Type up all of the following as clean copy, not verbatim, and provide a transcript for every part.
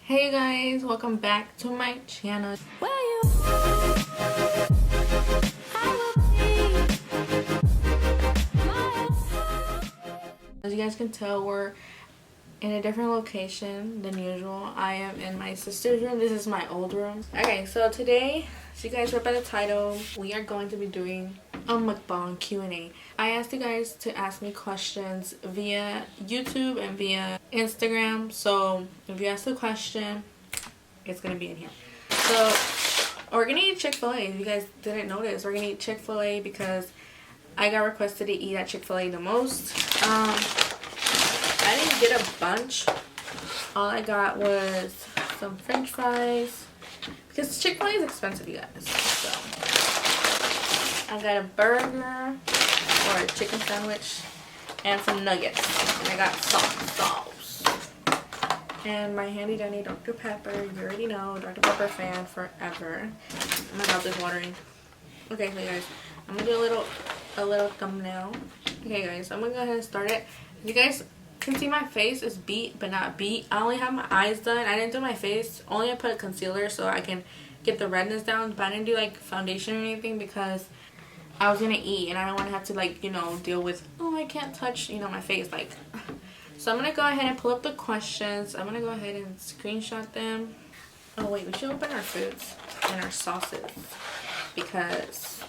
Hey guys, welcome back to my channel. As you guys can tell, we're in a different location than usual. I am in my sister's room. This is my old room. Okay, so today, as you guys read by the title, we are going to be doing a mukbang Q&A. I asked you guys to ask me questions via YouTube and via Instagram. So if you ask a question, it's gonna be in here. So we're gonna eat Chick-Fil-A. If you guys didn't notice, we're gonna eat Chick-Fil-A because I got requested to eat at Chick-Fil-A the most. I didn't get a bunch. All I got was some french fries because Chick-Fil-A is expensive, you guys. So I got a burger or a chicken sandwich and some nuggets. And I got sauce. And my handy dandy Dr. Pepper. You already know, Dr. Pepper fan forever. My mouth is watering. Okay, so guys, I'm gonna do a little thumbnail. Okay guys, I'm gonna go ahead and start it. You guys can see my face is beat but not beat. I only have my eyes done. I didn't do my face. Only I put a concealer so I can get the redness down, but I didn't do like foundation or anything because I was gonna eat and I don't want to have to, like, you know, deal with, oh, I can't touch, you know, my face, like. So I'm gonna go ahead and pull up the questions. I'm gonna go ahead and screenshot them. Oh wait, we should open our foods and our sauces because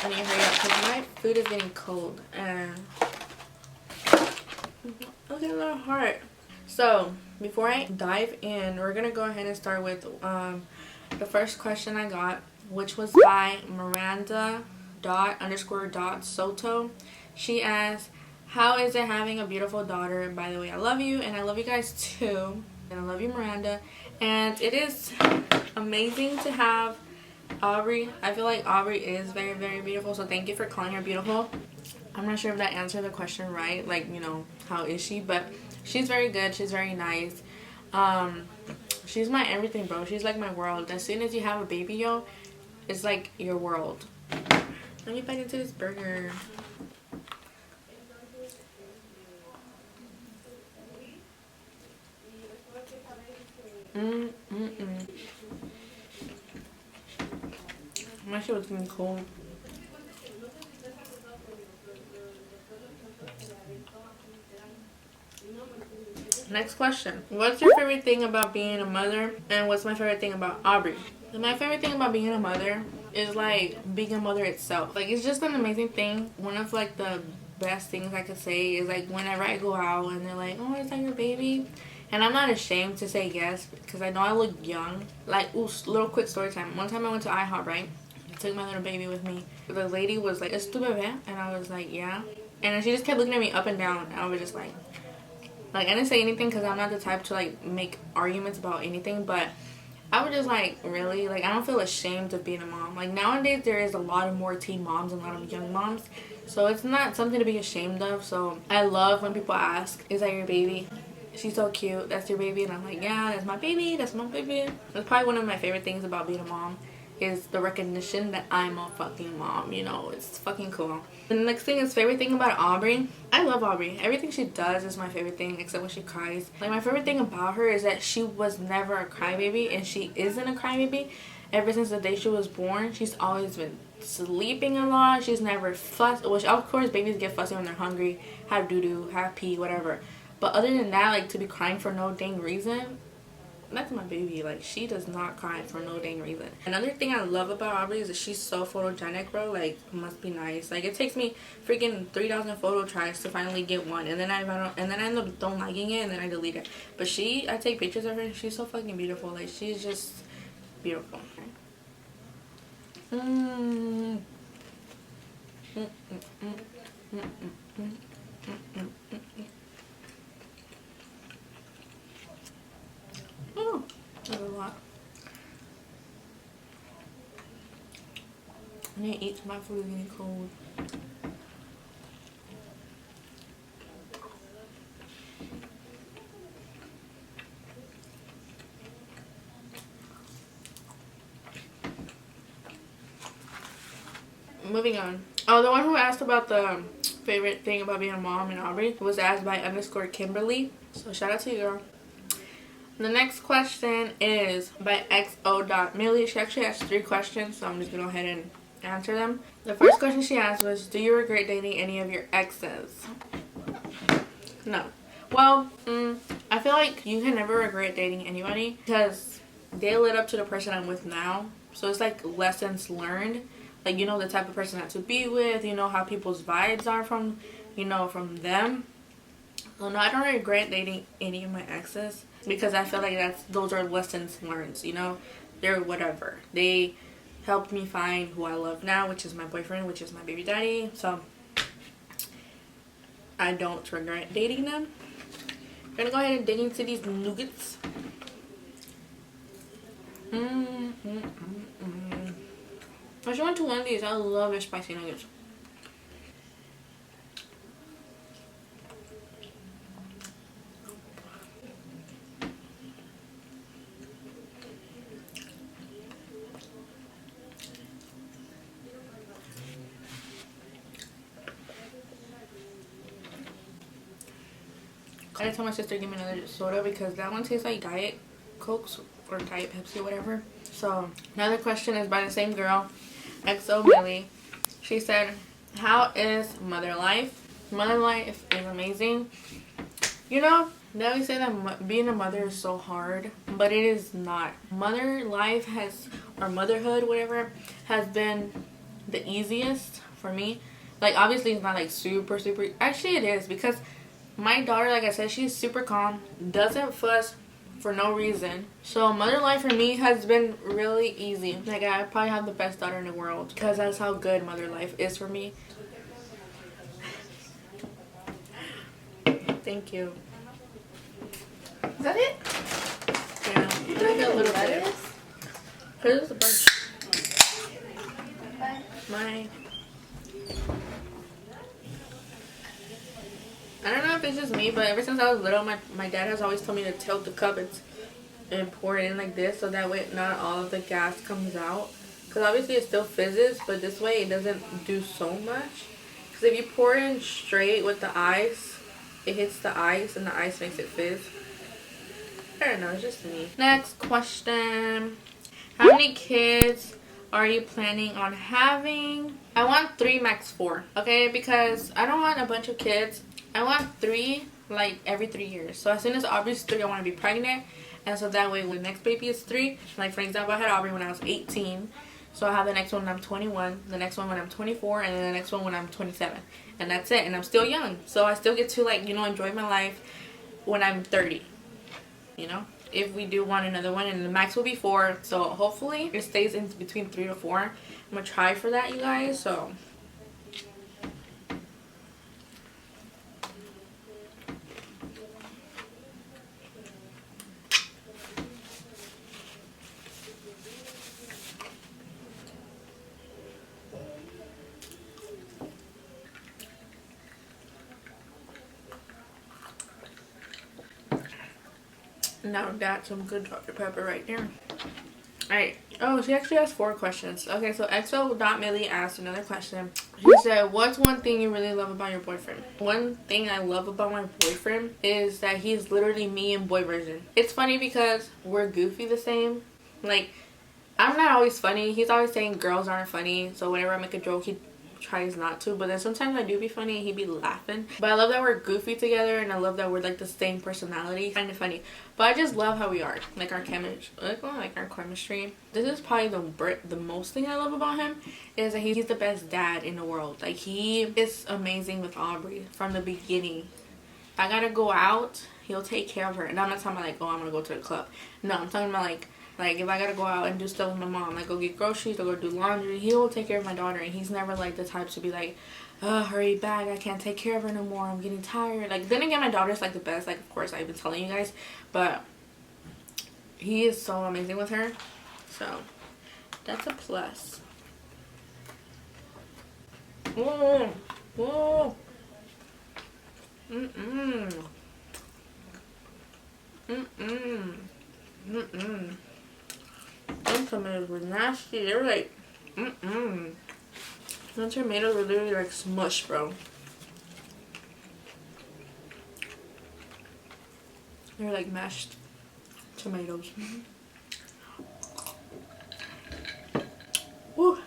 I need to hurry up because my food is getting cold. And look at that heart. So before I dive in, we're gonna go ahead and start with the first question I got, which was by Miranda._Soto. She asked, how is it having a beautiful daughter? By the way, I love you and I love you guys too. And I love you, Miranda. And it is amazing to have Aubrey. I feel like Aubrey is very, very beautiful. So thank you for calling her beautiful. I'm not sure if that answered the question right. Like, you know, how is she? But she's very good. She's very nice. She's my everything, bro. She's like my world. As soon as you have a baby, yo, it's like your world. Let me bite into this burger. My shit was getting cold. Next question. What's your favorite thing about being a mother? And what's my favorite thing about Aubrey? And my favorite thing about being a mother is like being a mother itself. Like, it's just an amazing thing. One of like the best things I could say is like whenever I go out and they're like, oh, is that your baby? And I'm not ashamed to say yes because I know I look young. Like, ooh, little quick story time. One time I went to IHOP, right? I took my little baby with me. The lady was like, ¿Es tu bebé? And I was like, yeah. And she just kept looking at me up and down. And I was just like I didn't say anything because I'm not the type to like make arguments about anything. But I was just like, really? Like, I don't feel ashamed of being a mom. Like, nowadays there is a lot of more teen moms and a lot of young moms. So it's not something to be ashamed of. So I love when people ask, is that your baby? She's so cute. That's your baby? And I'm like, yeah, that's my baby. That's my baby. That's probably one of my favorite things about being a mom is the recognition that I'm a fucking mom. You know, it's fucking cool. The next thing is favorite thing about Aubrey. I love Aubrey. Everything she does is my favorite thing except when she cries. Like, my favorite thing about her is that she was never a crybaby, and she isn't a crybaby. Ever since the day she was born, she's always been sleeping a lot. She's never fussed. Which, of course, babies get fussy when they're hungry, have doo-doo, have pee, whatever. But other than that, like, to be crying for no dang reason, that's my baby. Like, she does not cry for no dang reason. Another thing I love about Aubrey is that she's so photogenic, bro. Like, must be nice. Like, it takes me freaking 3,000 photo tries to finally get one, and then I end up don't liking it, and then I delete it. But I take pictures of her, and she's so fucking beautiful. Like, she's just beautiful. Oh, that's a lot. I need to eat, so my food is getting cold. Moving on. Oh, the one who asked about the favorite thing about being a mom and Aubrey was asked by _Kimberly. So shout out to you, girl. The next question is by xo.millie. She actually has 3 questions, so I'm just gonna go ahead and answer them. The first question she asked was, do you regret dating any of your exes? No. Well, I feel like you can never regret dating anybody because they led up to the person I'm with now. So it's like lessons learned. Like, you know the type of person not to be with, you know how people's vibes are from, you know, from them. So no, I don't regret dating any of my exes because I feel like those are lessons learned, you know. They're whatever. They helped me find who I love now, which is my boyfriend, which is my baby daddy. So I don't regret dating them. I'm gonna go ahead and dig into these nuggets. I should went to one of these. I love their spicy nuggets. I had to tell my sister to give me another soda because that one tastes like Diet Cokes or Diet Pepsi or whatever. So another question is by the same girl, XO Millie. She said, how is mother life? Mother life is amazing. You know, they always say that being a mother is so hard, but it is not. Mother life or motherhood, whatever, has been the easiest for me. Like, obviously it's not like super, actually it is, because my daughter, like I said, she's super calm, doesn't fuss for no reason. So mother life for me has been really easy. Like, I probably have the best daughter in the world because that's how good mother life is for me. Thank you. Is that it? Yeah. Can I get a little bit? Because it's a bunch. My... I don't know if it's just me, but ever since I was little, my dad has always told me to tilt the cup and pour it in like this, so that way not all of the gas comes out. Because obviously it still fizzes, but this way it doesn't do so much. Because if you pour it in straight with the ice, it hits the ice and the ice makes it fizz. I don't know, it's just me. Next question. How many kids are you planning on having? I want 3, max 4. Okay, because I don't want a bunch of kids. I want 3, like, every 3 years. So as soon as Aubrey's 3, I want to be pregnant. And so that way when the next baby is 3, like for example, I had Aubrey when I was 18. So I have the next one when I'm 21, the next one when I'm 24, and then the next one when I'm 27. And that's it. And I'm still young. So I still get to, like, you know, enjoy my life when I'm 30. You know? If we do want another one, and the max will be 4. So hopefully it stays in between 3 to 4. I'm going to try for that, you guys. So... Now that's some good Dr. Pepper right there. Alright. Oh, she actually has 4 questions. Okay, so xo.millie asked another question. She said, what's one thing you really love about your boyfriend? One thing I love about my boyfriend is that he's literally me in boy version. It's funny because we're goofy the same. Like, I'm not always funny. He's always saying girls aren't funny. So whenever I make a joke, he tries not to, but then sometimes I do be funny and he be laughing. But I love that we're goofy together, and I love that we're like the same personality. Kind of funny, but I just love how we are, like our chemistry, like our chemistry. This is probably the most thing I love about him is that he's the best dad in the world. Like, he is amazing with Aubrey from the beginning. If I gotta go out, he'll take care of her. And I'm not talking about like, oh, I'm gonna go to the club. No, I'm talking about like if I gotta go out and do stuff with my mom, like go get groceries or go do laundry, he will take care of my daughter. And he's never like the type to be like, oh, hurry back, I can't take care of her no more, I'm getting tired. Like, then again, my daughter's like the best, like, of course I've been telling you guys, but he is so amazing with her. So that's a plus. Whoa, whoa. Those tomatoes were nasty. They were like, Those tomatoes were literally like smush, bro. They were like mashed tomatoes. Woo.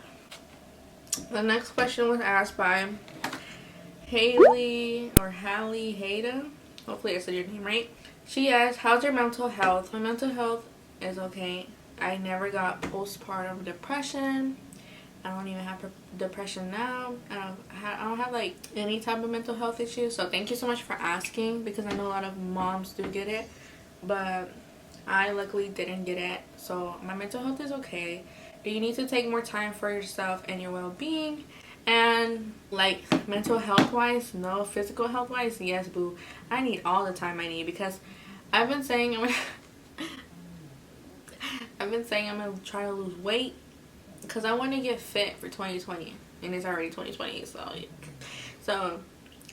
The next question was asked by Haley Hayda. Hopefully I said your name right. She asked, how's your mental health? My mental health is okay. I never got postpartum depression. I don't even have depression now. I don't have like any type of mental health issues. So thank you so much for asking, because I know a lot of moms do get it, but I luckily didn't get it. So my mental health is okay. Do you need to take more time for yourself and your well-being? And like mental health wise, no. Physical health wise, yes, boo. I need all the time I need, because I've been saying I'm gonna try to lose weight, because I want to get fit for 2020, and it's already 2020, so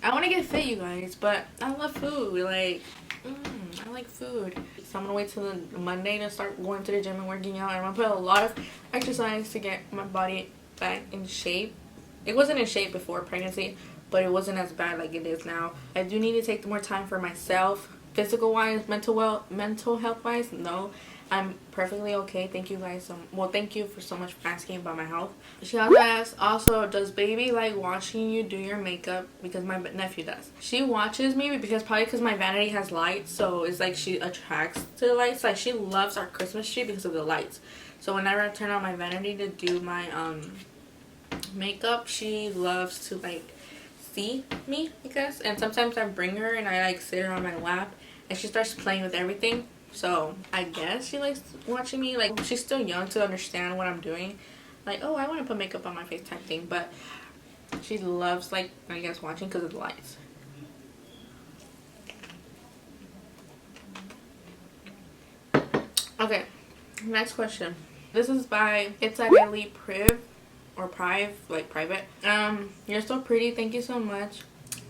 I want to get fit, you guys. But I love food, like I like food. So I'm gonna wait till the Monday to start going to the gym and working out, and I'm gonna put a lot of exercise to get my body back in shape. It wasn't in shape before pregnancy, but it wasn't as bad like it is now. I do need to take more time for myself, physical wise, mental health wise. No, I'm perfectly okay. Thank you guys thank you for so much for asking about my health. She also asked, also, does baby like watching you do your makeup? Because my nephew does. She watches me probably because my vanity has lights, so it's like she attracts to the lights. Like she loves our Christmas tree because of the lights. So whenever I turn on my vanity to do my makeup, she loves to like see me, I guess. And sometimes I bring her and I like sit her on my lap, and she starts playing with everything. So I guess she likes watching me. Like she's still young to understand what I'm doing, like, oh, I want to put makeup on my face type thing. But she loves, like, I guess, watching because of the lights. Okay, next question. This is by It's a Daily Priv, or Prive, like private. You're so pretty, thank you so much.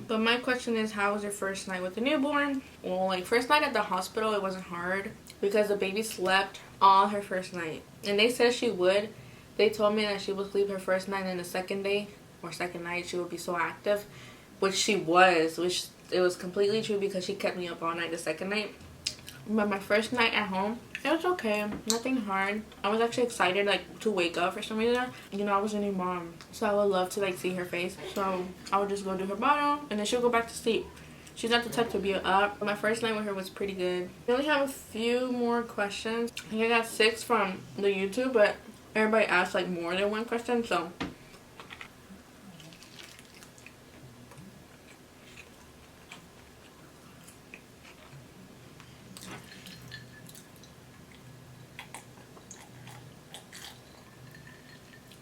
But my question is, how was your first night with the newborn? Well, like, first night at the hospital, it wasn't hard because the baby slept all her first night. And they said she would. They told me that she would sleep her first night, and the second day or second night she would be so active, which she was, which it was completely true, because she kept me up all night the second night. But my first night at home, it was okay. Nothing hard. I was actually excited, like, to wake up for some reason. You know, I was a new mom, so I would love to, like, see her face. So I would just go do her bottom, and then she'll go back to sleep. She's not the type to be up. My first night with her was pretty good. We only have a few more questions. I think I got 6 from the YouTube, but everybody asked, like, more than one question, so.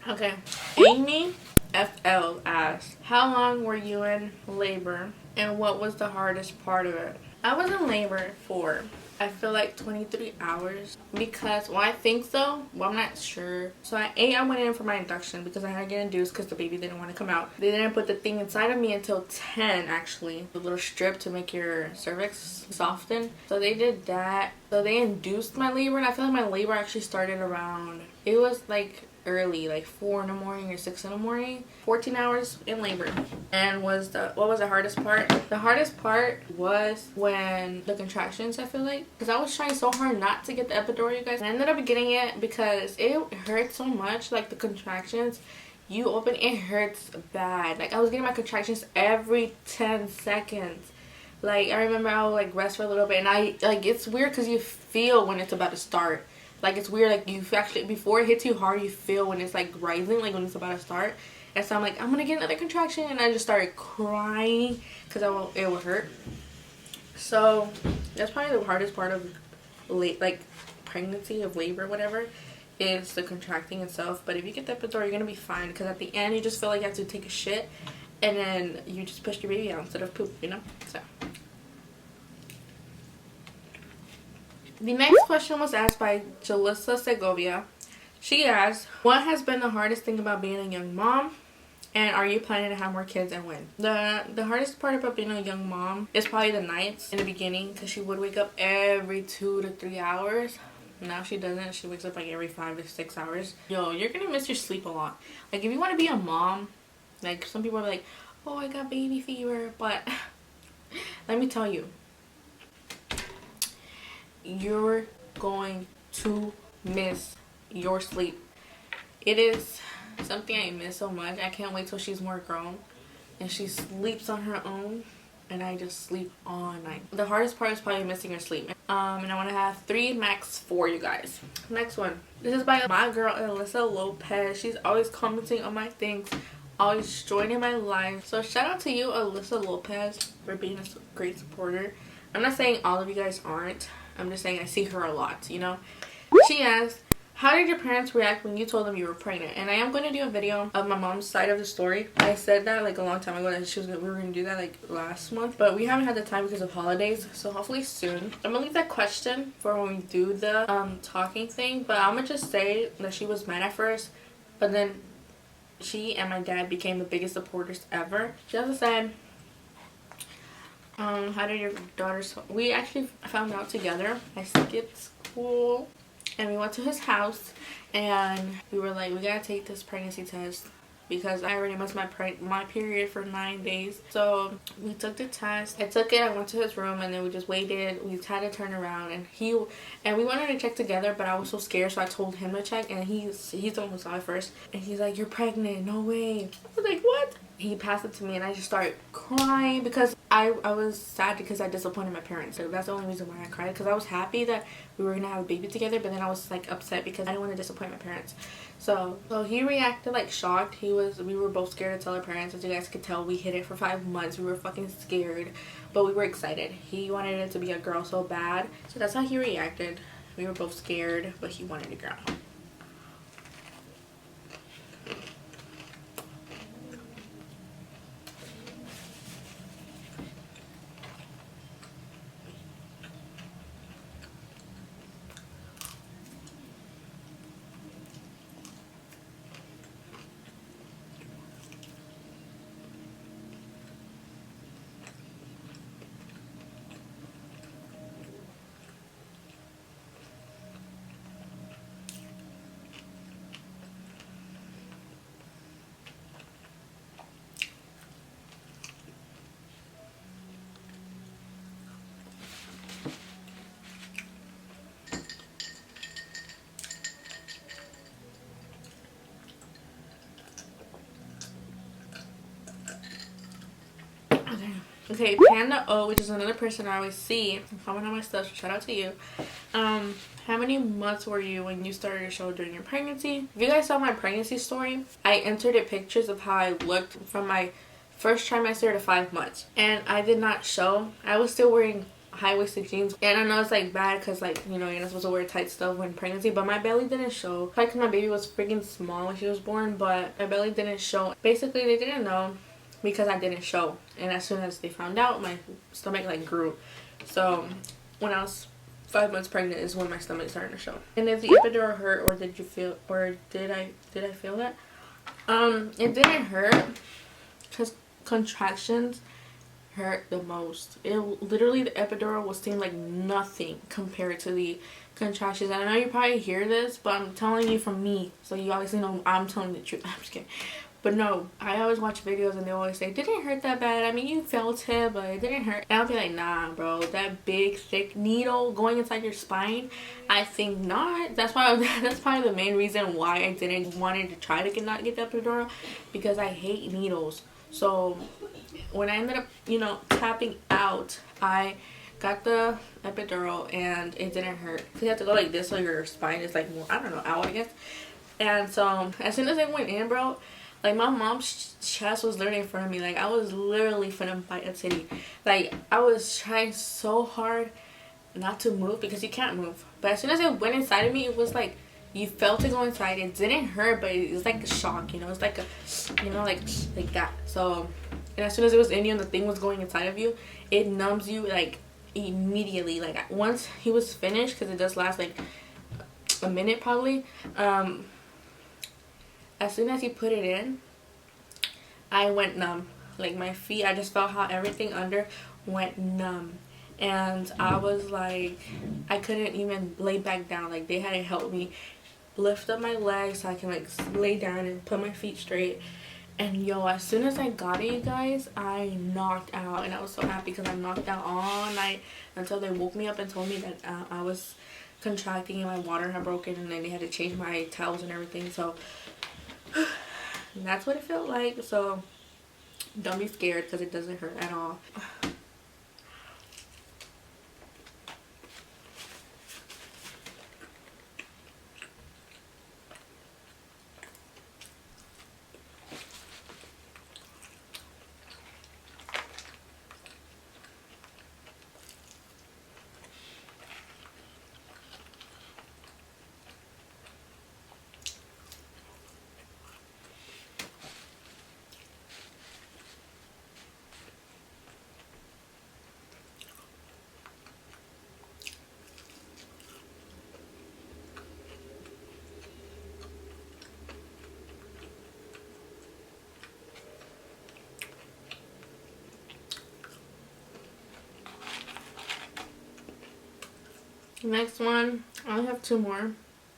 Okay, Amy FL asked, how long were you in labor and what was the hardest part of it? I was in labor for, I feel like 23 hours, because, well, I think so, well, I'm not sure. So at 8 I went in for my induction because I had to get induced because the baby didn't want to come out. They didn't put the thing inside of me until 10, actually, the little strip to make your cervix soften. So they did that. So they induced my labor, and I feel like my labor actually started around, it was like early, like 4 in the morning or 6 in the morning. 14 hours in labor. And what was the hardest part? The hardest part was when the contractions, I feel like, because I was trying so hard not to get the epidural, you guys. And I ended up getting it because it hurt so much, like the contractions. You open, it hurts bad. Like I was getting my contractions every 10 seconds. Like I remember I would like rest for a little bit, and I like, it's weird because you feel when it's about to start. Like it's weird, like you actually, before it hits you hard, you feel when it's like rising, like when it's about to start. And so I'm like, I'm gonna get another contraction, and I just started crying because it would hurt. So that's probably the hardest part of like pregnancy, of labor, whatever, is the contracting itself. But if you get the epidural, you're gonna be fine, because at the end you just feel like you have to take a shit, and then you just push your baby out instead of poop, you know. So the next question was asked by Jalissa Segovia. She asked, what has been the hardest thing about being a young mom? And are you planning to have more kids, and when? The hardest part about being a young mom is probably the nights in the beginning, because she would wake up every 2 to 3 hours. Now she doesn't. She wakes up like every 5 to 6 hours. Yo, you're going to miss your sleep a lot. Like if you want to be a mom, like some people are like, oh, I got baby fever. But let me tell you, you're going to miss your sleep. It is something I miss so much. I can't wait till she's more grown and she sleeps on her own and I just sleep all night. The hardest part is probably missing her sleep. And I want to have 3, max 4, you guys. Next one. This is by my girl Alyssa Lopez. She's always commenting on my things, always joining my live. So shout out to you, Alyssa Lopez, for being a great supporter. I'm not saying all of you guys aren't. I'm just saying I see her a lot, you know. She asked, how did your parents react when you told them you were pregnant? And I am going to do a video of my mom's side of the story. I said that like a long time ago that we were going to do that like last month. But we haven't had the time because of holidays. So hopefully soon. I'm going to leave that question for when we do the talking thing. But I'm going to just say that she was mad at first. But then she and my dad became the biggest supporters ever. She also said, how did your daughters... We actually found out together. I skipped school. And we went to his house and we were like, we gotta take this pregnancy test because I already missed my period for 9 days. So we took the test. I took it, I went to his room, and then we just waited. We had to turn around and we wanted to check together, but I was so scared, so I told him to check, and he's the one who saw it first. And he's like, you're pregnant, no way. I was like, what? He passed it to me and I just started crying because I was sad because I disappointed my parents. So that's the only reason why I cried, because I was happy that we were gonna have a baby together, but then I was like upset because I didn't want to disappoint my parents. So he reacted like shocked. We were both scared to tell our parents. As you guys could tell, we hid it for 5 months. We were fucking scared, but we were excited. He wanted it to be a girl so bad. So that's how he reacted. We were both scared, but he wanted a girl. Okay, Panda O, which is another person I always see comment on my stuff, so shout out to you. How many months were you when you started your show during your pregnancy? If you guys saw my pregnancy story, I entered pictures of how I looked from my first trimester to 5 months, and I did not show. I was still wearing high-waisted jeans, and I know it's like bad because, like, you know, you're not supposed to wear tight stuff when pregnancy, but my belly didn't show. Probably because my baby was freaking small when she was born, but my belly didn't show. Basically, they didn't know because I didn't show, and as soon as they found out, my stomach like grew. So when I was 5 months pregnant is when my stomach started to show. And if the epidural hurt, or did you feel, or did I feel that? It didn't hurt because contractions hurt the most. It literally, the epidural will seem like nothing compared to the contractions. And I know you probably hear this, but I'm telling you from me, so you obviously know I'm telling the truth. I'm just kidding. But no, I always watch videos and they always say, didn't hurt that bad. I mean, you felt it, but it didn't hurt. And I'll be like, nah, bro, that big, thick needle going inside your spine, I think not. That's probably the main reason why I didn't wanted to try to not get the epidural, because I hate needles. So when I ended up, you know, tapping out, I got the epidural and it didn't hurt. You have to go like this so your spine is like, I don't know, out, I guess. And so as soon as it went in, bro, like my mom's chest was literally in front of me. Like I was literally finna bite a titty. Like I was trying so hard not to move because you can't move. But as soon as it went inside of me, it was like you felt it go inside. It didn't hurt, but it was like a shock, you know. It's like a, you know, like that. So, and as soon as it was in you and the thing was going inside of you, it numbs you like immediately. Like once he was finished, because it does last like a minute probably. As soon as he put it in, I went numb. Like my feet, I just felt how everything under went numb. And I was like, I couldn't even lay back down. Like they had to help me lift up my legs so I can like lay down and put my feet straight. And yo, as soon as I got it, you guys, I knocked out. And I was so happy because I knocked out all night until they woke me up and told me that I was contracting and my water had broken, and then they had to change my towels and everything. So that's what it felt like. So don't be scared because it doesn't hurt at all. Next one, I only have 2 more,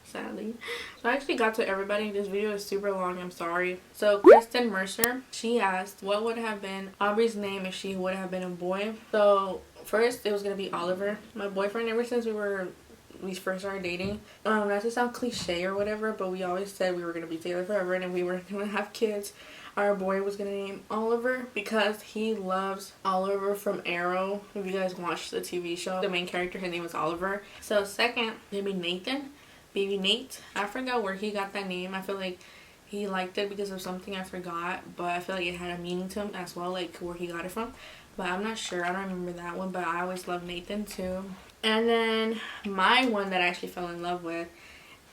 sadly. So I actually got to everybody. This video is super long, I'm sorry. So Kristen Mercer, she asked what would have been Aubrey's name if she would have been a boy. So first it was gonna be Oliver. My boyfriend, ever since we first started dating, not to sound cliche or whatever, but we always said we were gonna be together forever, and if we were gonna have kids, our boy was gonna name Oliver because he loves Oliver from Arrow. If you guys watched the TV show, the main character, his name was Oliver. So second, maybe Nathan, baby Nate. I forgot where he got that name. I feel like he liked it because of something I forgot, but I feel like it had a meaning to him as well, like where he got it from. But I'm not sure. I don't remember that one, but I always loved Nathan too. And then my one that I actually fell in love with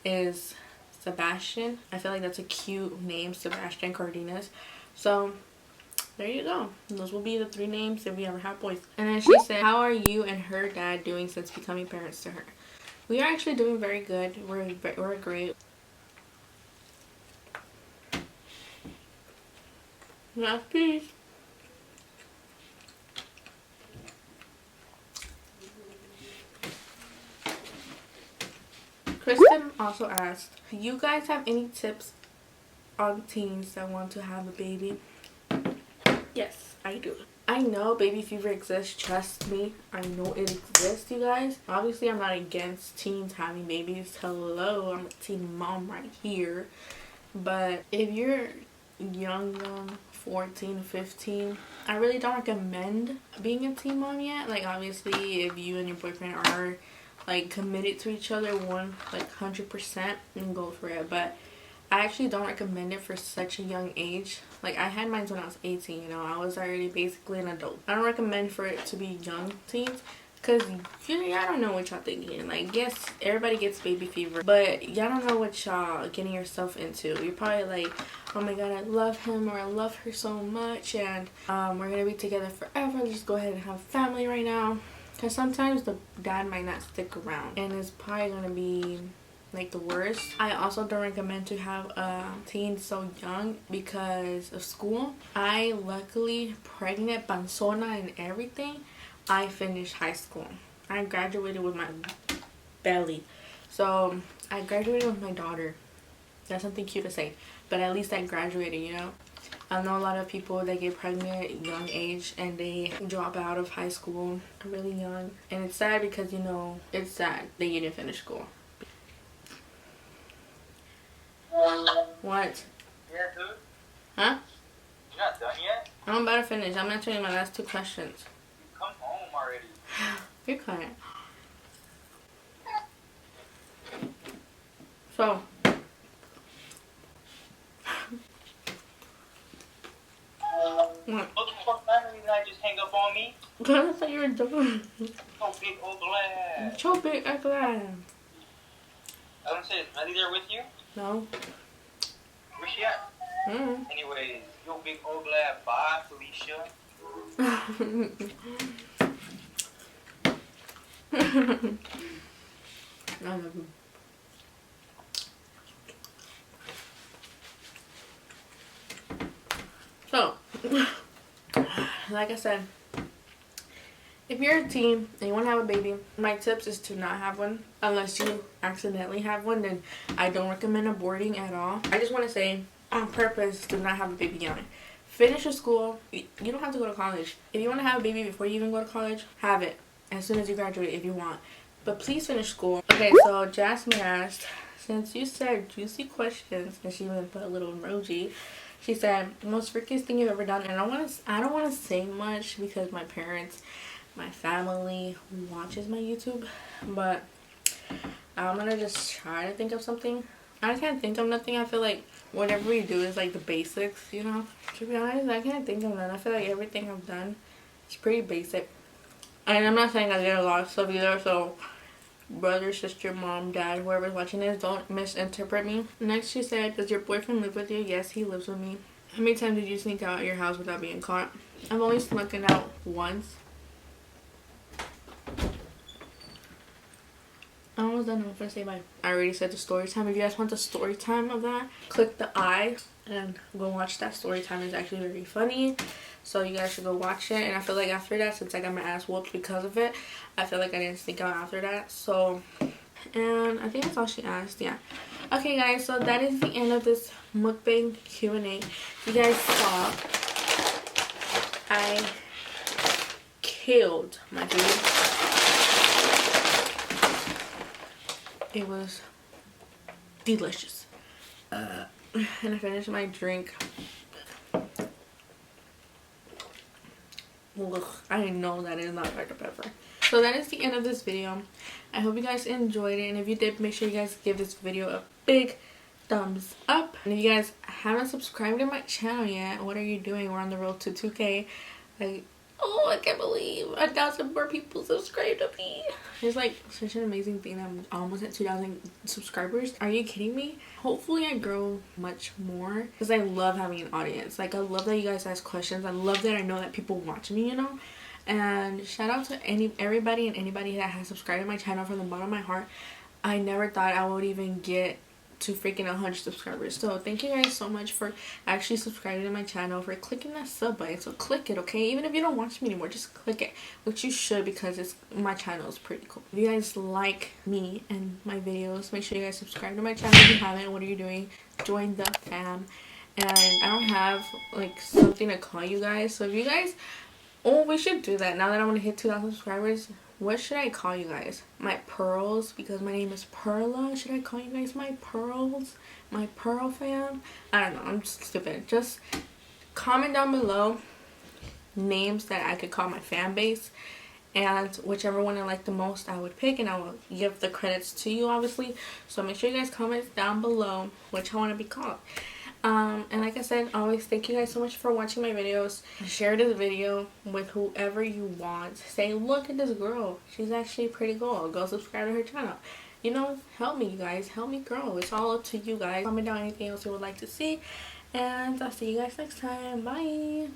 is Sebastian. I feel like that's a cute name, Sebastian Cardenas. So there you go. Those will be the 3 names if we ever have boys. And then she said, how are you and her dad doing since becoming parents to her? We are actually doing very good. We're great. Yes, please. Kristen also asked, do you guys have any tips on teens that want to have a baby? Yes, I do. I know baby fever exists, trust me. I know it exists, you guys. Obviously, I'm not against teens having babies. Hello, I'm a teen mom right here. But if you're young, 14, 15, I really don't recommend being a teen mom yet. Like, obviously, if you and your boyfriend are like committed to each other 100%, and go for it. But I actually don't recommend it for such a young age. Like, I had mine when I was 18, you know. I was already basically an adult. I don't recommend for it to be young teens because I don't know what y'all thinking. Like, yes, everybody gets baby fever, but y'all don't know what y'all getting yourself into. You're probably like, oh my god, I love him or I love her so much, and we're gonna be together forever. Let's just go ahead and have family right now. Because sometimes the dad might not stick around, and it's probably gonna be like the worst. I also don't recommend to have a teen so young because of school. I luckily, pregnant, panzona and everything, I finished high school. I graduated with my belly. So I graduated with my daughter. That's something cute to say, but at least I graduated, you know. I know a lot of people that get pregnant at young age and they drop out of high school really young, and it's sad because, you know, it's sad that you didn't finish school. What? Yeah, dude. Huh? You're not done yet? I'm about to finish. I'm answering my last 2 questions. You come home already. You're quiet. So what? What the fuck finally did I just hang up on me? I thought you were done. So big old glad. So big, I'm glad. I don't say, is Melly there with you? No. Where's she at? Anyways, yo big old glad. Bye, Felicia. I love you. So, like I said, if you're a teen and you want to have a baby, my tips is to not have one. Unless you accidentally have one, then I don't recommend aborting at all. I just want to say, on purpose, do not have a baby young. Finish your school. You don't have to go to college. If you want to have a baby before you even go to college, have it as soon as you graduate if you want. but please finish school. Okay, so Jasmine asked, since you said juicy questions, and she even put a little emoji. She said, most freakiest thing you've ever done. And I don't want to say much because my parents, my family watches my YouTube, but I'm gonna just try to think of something. I can't think of nothing. I feel like whatever we do is like the basics, you know. To be honest, I can't think of none. I feel like everything I've done is pretty basic. And I'm not saying I did a lot of stuff either, so brother, sister, mom, dad, whoever's watching this, don't misinterpret me. Next, she said, does your boyfriend live with you? Yes, he lives with me. How many times did you sneak out of your house without being caught? I've only snuck out once. I'm almost done. I'm gonna say bye. I already said the story time. If you guys want the story time of that, click the I and go watch that story time. It's actually very funny, so you guys should go watch it. And I feel like after that, since I got my ass whooped because of it, I feel like I didn't sneak out after that. So, and I think that's all she asked. Yeah. Okay, guys. So that is the end of this mukbang Q&A. You guys saw I killed my food. It was delicious. And I finished my drink. Ugh, I know that is not Dr. Pepper. So that is the end of this video. I hope you guys enjoyed it. And if you did, make sure you guys give this video a big thumbs up. And if you guys haven't subscribed to my channel yet, what are you doing? We're on the road to 2K. Like, oh, I can't believe 1,000 more people subscribe to me. It's like such an amazing thing that I'm almost at 2,000 subscribers. Are you kidding me? Hopefully I grow much more because I love having an audience. Like, I love that you guys ask questions. I love that I know that people watch me, you know. And shout out to everybody and anybody that has subscribed to my channel from the bottom of my heart. I never thought I would even get to freaking 100 subscribers. So thank you guys so much for actually subscribing to my channel, for clicking that sub button. So click it, okay? Even if you don't watch me anymore, just click it, which you should, because my channel is pretty cool. If you guys like me and my videos, make sure you guys subscribe to my channel. If you haven't, what are you doing? Join the fam. And I don't have like something to call you guys, so if you guys, oh, we should do that now that I want to hit 2,000 subscribers. What should I call you guys? My pearls, because my name is Perla. Should I call you guys my pearls? My pearl fam? I don't know. I'm just stupid. Just comment down below names that I could call my fan base. And whichever one I like the most, I would pick. And I will give the credits to you, obviously. So make sure you guys comment down below which I want to be called. And like I said, always thank you guys so much for watching my videos. Share this video with whoever you want. Say, look at this girl, she's actually pretty cool. Go subscribe to her channel. You know, help me, you guys, help me grow. It's all up to you guys. Comment down anything else you would like to see, and I'll see you guys next time. Bye.